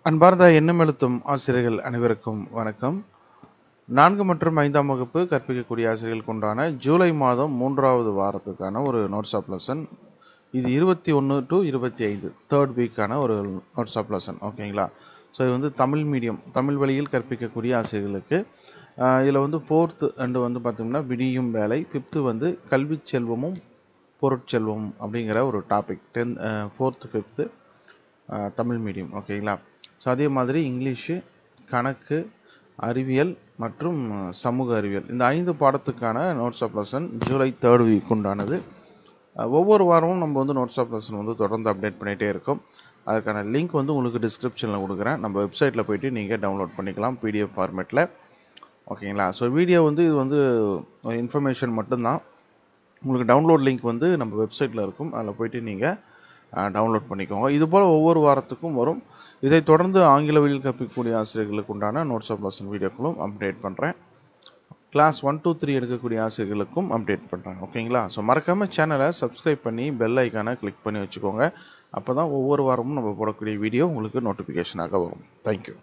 அன்பார்ந்த எண்ணும் எழுத்தும் ஆசிரியர்கள் அனைவருக்கும் வணக்கம். 4 மற்றும் 5ஆம் வகுப்பு கற்பிக்கக்கூடிய ஆசிரியர்களுக்கு உண்டான ஜூலை மாதம் 3வது வாரத்துக்கான ஒரு நோட்ஸ் ஆஃப் லெசன். இது 21 to 25 தேர்ட் வீக்கான ஒரு நோட்ஸ் ஆஃப் லெசன். ஓகேங்களா? ஸோ இது வந்து தமிழ் மீடியம், தமிழ் வழியில் கற்பிக்கக்கூடிய ஆசிரியர்களுக்கு. இதில் வந்து 4th அண்டு வந்து பார்த்திங்கன்னா விடியும் வேலை, 5th வந்து கல்வி செல்வமும் பொருட்செல்வமும் அப்படிங்கிற ஒரு topic. 4th 5th Tamil medium. ஓகேங்களா? ஸோ அதே மாதிரி இங்கிலீஷு, கணக்கு, அறிவியல் மற்றும் சமூக அறிவியல், இந்த 5 பாடத்துக்கான notes of lesson July 3rd week உண்டானது. ஒவ்வொரு வாரமும் நம்ம வந்து நோட்ஸ் ஆஃப் லெசன் வந்து தொடர்ந்து அப்டேட் பண்ணிகிட்டே இருக்கோம். அதுக்கான லிங்க் வந்து உங்களுக்கு டிஸ்கிரிப்ஷனில் கொடுக்குறேன். நம்ம வெப்சைட்டில் போய்ட்டு நீங்கள் டவுன்லோட் பண்ணிக்கலாம் PDF ஃபார்மேட்டில். ஓகேங்களா? ஸோ வீடியோ வந்து இது வந்து இன்ஃபர்மேஷன் மட்டும்தான். உங்களுக்கு டவுன்லோட் லிங்க் வந்து நம்ம வெப்சைட்டில் இருக்கும். அதில் போய்ட்டு நீங்கள் டவுன்லோட் பண்ணிக்கோங்க. இதுபோல் ஒவ்வொரு வாரத்துக்கும் வரும். இதை தொடர்ந்து ஆங்கில வழியில் கற்பிக்கக்கூடிய ஆசிரியர்களுக்கு உண்டான நோட்ஸ் ஆஃப் லெசன் வீடியோக்களும் அப்டேட் பண்ணுறேன். கிளாஸ் 1 to 3 எடுக்கக்கூடிய ஆசிரியர்களுக்கும் அப்டேட் பண்ணுறேன். ஓகேங்களா? ஸோ மறக்காமல் சேனலை சப்ஸ்கிரைப் பண்ணி பெல் ஐக்கானை கிளிக் பண்ணி வச்சுக்கோங்க. அப்போ தான் ஒவ்வொரு வாரமும் நம்ம போடக்கூடிய வீடியோ உங்களுக்கு நோட்டிஃபிகேஷனாக வரும். தேங்க்யூ.